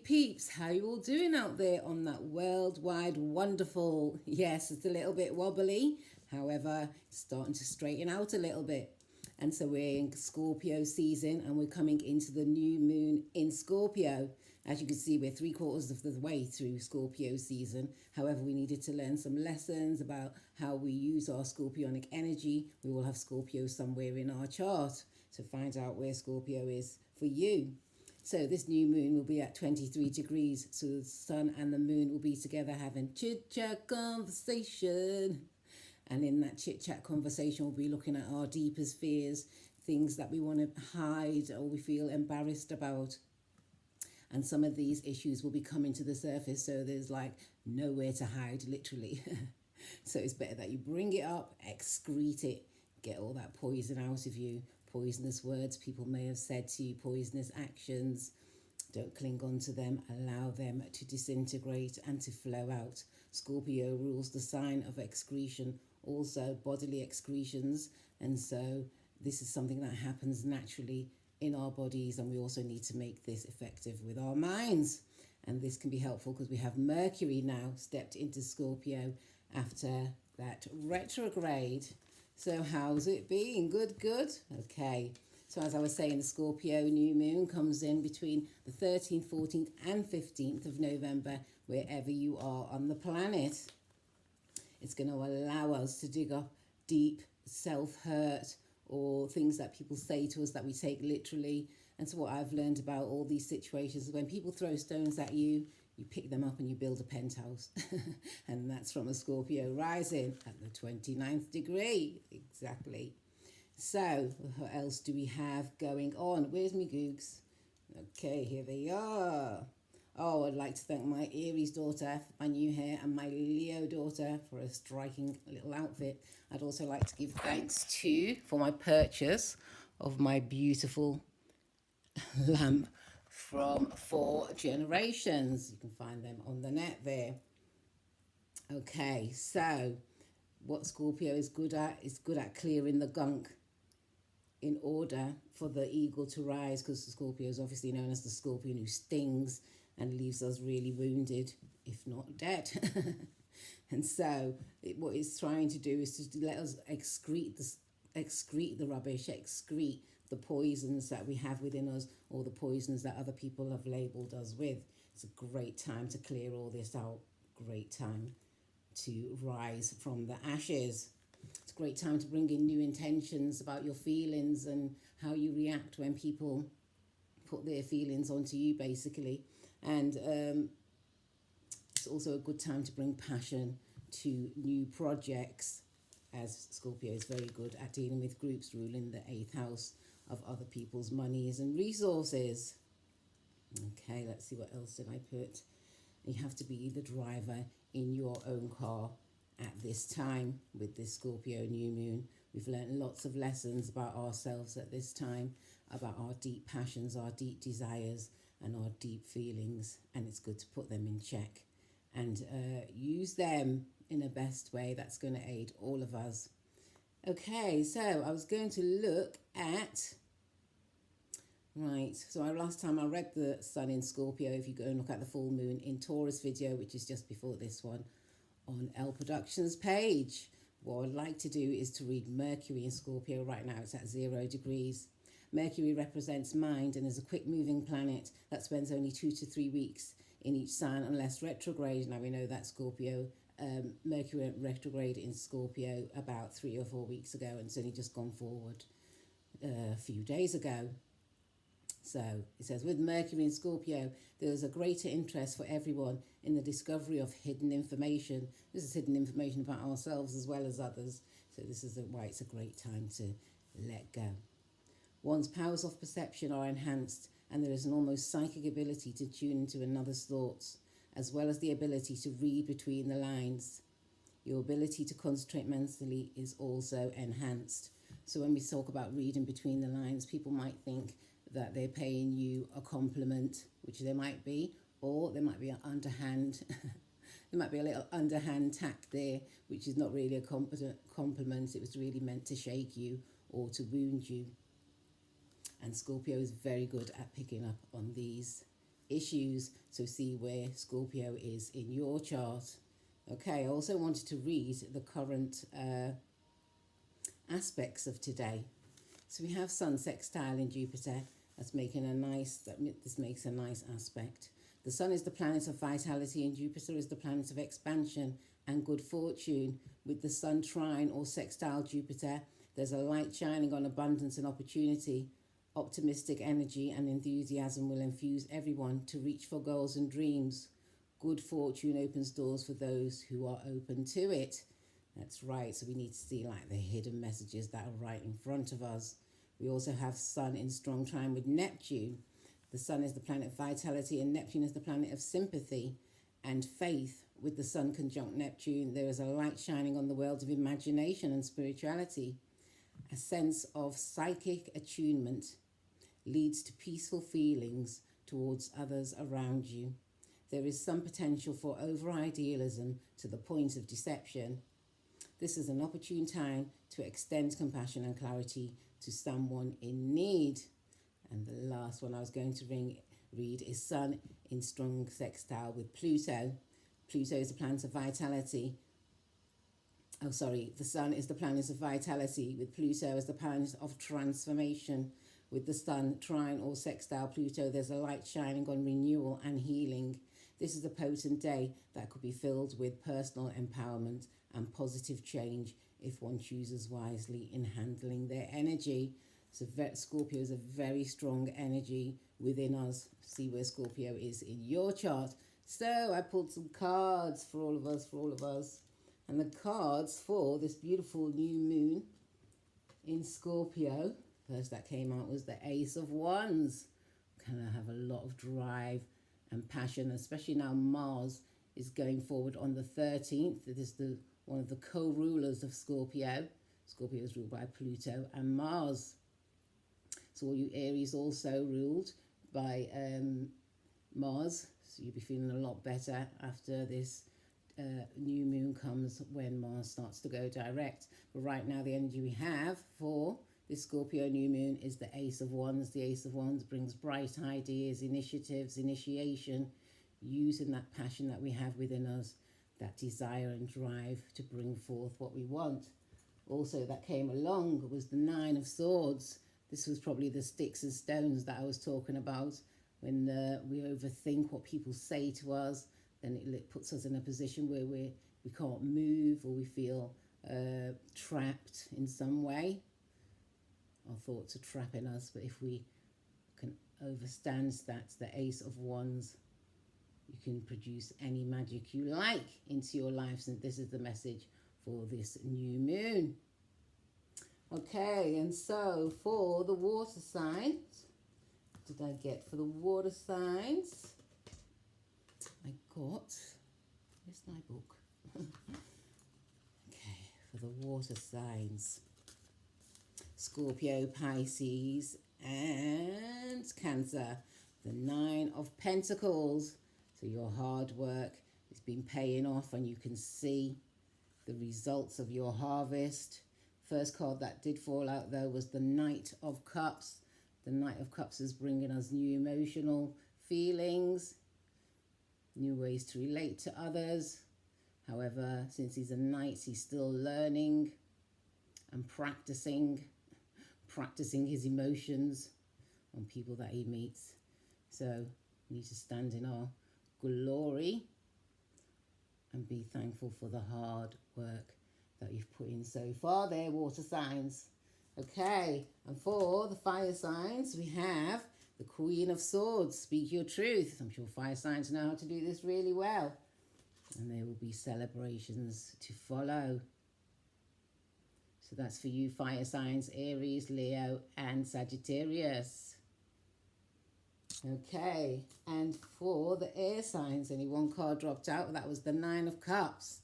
peeps, how you all doing out there on that worldwide wonderful? Yes, it's a little bit wobbly, however, it's starting to straighten out a little bit. And so we're in Scorpio season and we're coming into the new moon in Scorpio. As you can see, we're 3/4 of the way through Scorpio season. However, we needed to learn some lessons about how we use our scorpionic energy. We will have Scorpio somewhere in our chart to find out where Scorpio is for you. So this new moon will be at 23 degrees. So the sun and the moon will be together having chit-chat conversation. And in that chit-chat conversation, we'll be looking at our deepest fears, things that we want to hide or we feel embarrassed about. And some of these issues will be coming to the surface. So there's like nowhere to hide, literally. So it's better that you bring it up, excrete it, get all that poison out of you. Poisonous words people may have said to you, poisonous actions. Don't cling on to them. Allow them to disintegrate and to flow out. Scorpio rules the sign of excretion, also bodily excretions. And so this is something that happens naturally in our bodies. And we also need to make this effective with our minds. And this can be helpful because we have Mercury now stepped into Scorpio after that retrograde. So how's it been? Good, good. Okay. So as I was saying, the Scorpio new moon comes in between the 13th, 14th and 15th of November, wherever you are on the planet. It's going to allow us to dig up deep self-hurt or things that people say to us that we take literally. And so what I've learned about all these situations is when people throw stones at you, you pick them up and you build a penthouse. And that's from a Scorpio rising at the 29th degree. Exactly. So what else do we have going on? Where's me googs? Okay, here they are. Oh, I'd like to thank my Aries daughter for my new hair and my Leo daughter for a striking little outfit. I'd also like to give thanks for my purchase of my beautiful lamp from 4 Generations. You can find them on the net there. Okay, so what Scorpio is good at clearing the gunk in order for the eagle to rise, because Scorpio is obviously known as the scorpion who stings and leaves us really wounded, if not dead. And so what it's trying to do is to let us excrete the rubbish, excrete the poisons that we have within us or the poisons that other people have labelled us with. It's a great time to clear all this out. Great time to rise from the ashes. It's a great time to bring in new intentions about your feelings and how you react when people put their feelings onto you, basically. And it's also a good time to bring passion to new projects, as Scorpio is very good at dealing with groups ruling the 8th house of other people's monies and resources. Okay, let's see, what else did I put? You have to be the driver in your own car at this time with this Scorpio new moon. We've learned lots of lessons about ourselves at this time, about our deep passions, our deep desires and our deep feelings, and it's good to put them in check and use them in a best way that's going to aid all of us. Okay, so I was going to look at, right, so last time I read the sun in Scorpio. If you go and look at the full moon in Taurus video, which is just before this one, on Elle Productions page. What I'd like to do is to read Mercury in Scorpio right now. It's at 0 degrees. Mercury represents mind and is a quick moving planet that spends only 2 to 3 weeks in each sign unless retrograde. Now we know that Scorpio, Mercury went retrograde in Scorpio about 3 or 4 weeks ago, and it's only just gone forward a few days ago. So it says, with Mercury in Scorpio, there is a greater interest for everyone in the discovery of hidden information. This is hidden information about ourselves as well as others. So this is why it's a great time to let go. One's powers of perception are enhanced, and there is an almost psychic ability to tune into another's thoughts, as well as the ability to read between the lines. Your ability to concentrate mentally is also enhanced. So when we talk about reading between the lines, people might think that they're paying you a compliment, which they might be, or there might be an underhand, there might be a little underhand tack there, which is not really a compliment. It was really meant to shake you or to wound you. And Scorpio is very good at picking up on these issues. So see where Scorpio is in your chart. Okay, I also wanted to read the current aspects of today. So we have Sun sextile in Jupiter. This makes a nice aspect. The Sun is the planet of vitality and Jupiter is the planet of expansion and good fortune. With the Sun trine or sextile Jupiter, there's a light shining on abundance and opportunity. Optimistic energy and enthusiasm will infuse everyone to reach for goals and dreams. Good fortune opens doors for those who are open to it. That's right. So we need to see like the hidden messages that are right in front of us. We also have Sun in strong trine with Neptune. The Sun is the planet of vitality and Neptune is the planet of sympathy and faith. With the Sun conjunct Neptune, there is a light shining on the world of imagination and spirituality. A sense of psychic attunement leads to peaceful feelings towards others around you. There is some potential for over-idealism to the point of deception. This is an opportune time to extend compassion and clarity to someone in need. And the last one I was going to read is Sun in strong sextile with Pluto. Pluto is the planet of vitality. The Sun is the planet of vitality with Pluto as the planet of transformation. With the Sun trine or sextile Pluto, there's a light shining on renewal and healing. This is a potent day that could be filled with personal empowerment and positive change if one chooses wisely in handling their energy. So Scorpio is a very strong energy within us. See where Scorpio is in your chart. So I pulled some cards for all of us. And the cards for this beautiful new moon in Scorpio, first that came out was the Ace of Wands. Kind of have a lot of drive and passion, especially now Mars is going forward on the 13th. It is one of the co-rulers of Scorpio. Scorpio is ruled by Pluto and Mars. So all you Aries also ruled by Mars. So you'll be feeling a lot better after this new moon comes when Mars starts to go direct. But right now the energy we have for this Scorpio new moon is the Ace of Wands. The Ace of Wands brings bright ideas, initiatives, initiation, using that passion that we have within us, that desire and drive to bring forth what we want. Also that came along was the Nine of Swords. This was probably the sticks and stones that I was talking about. When we overthink what people say to us, then it puts us in a position where we can't move or we feel trapped in some way. Our thoughts are trapping us, but if we can overstand that, the Ace of Wands, you can produce any magic you like into your lives. And this is the message for this new moon. Okay, and so for the water signs, what did I get for the water signs? I got, where's my book? Okay, for the water signs, Scorpio, Pisces, and Cancer. The Nine of Pentacles. So your hard work has been paying off and you can see the results of your harvest. First card that did fall out though was the Knight of Cups. The Knight of Cups is bringing us new emotional feelings, new ways to relate to others. However, since he's a knight, he's still learning and practicing his emotions on people that he meets. So we need to stand in our glory and be thankful for the hard work that you've put in so far there, water signs. Okay, and for the fire signs, we have the Queen of Swords. Speak your truth. I'm sure fire signs know how to do this really well. And there will be celebrations to follow. So that's for you fire signs, Aries, Leo, and Sagittarius. Okay, and for the air signs, only one card dropped out. That was the Nine of Cups.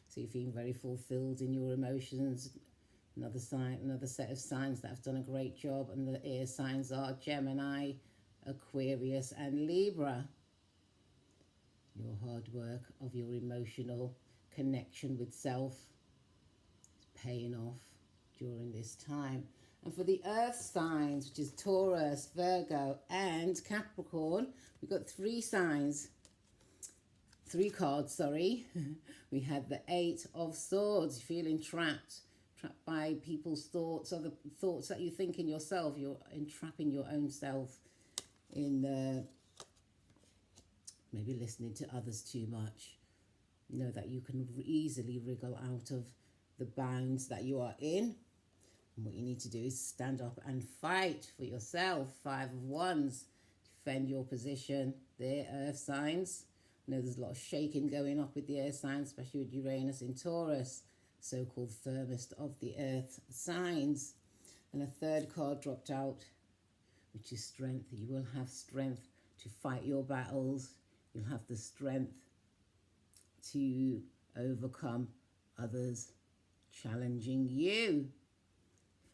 So you're feeling very fulfilled in your emotions. Another set of signs that have done a great job. And the air signs are Gemini, Aquarius, and Libra. Your hard work of your emotional connection with self is paying off during this time. And for the earth signs, which is Taurus, Virgo, and Capricorn, we've got three cards, sorry. We have the Eight of Swords. You're feeling trapped by people's thoughts, or the thoughts that you think in yourself. You're entrapping your own self in maybe listening to others too much. You know that you can easily wriggle out of the bounds that you are in. And what you need to do is stand up and fight for yourself. Five of Wands. Defend your position. There, earth signs. I know there's a lot of shaking going up with the earth signs, especially with Uranus in Taurus, so-called firmest of the earth signs. And a third card dropped out, which is strength. You will have strength to fight your battles. You'll have the strength to overcome others challenging you.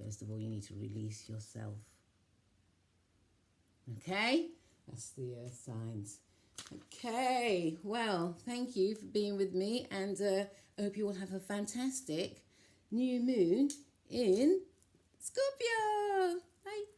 First of all, you need to release yourself. Okay? That's the earth signs. Okay, well, thank you for being with me, and I hope you all have a fantastic new moon in Scorpio.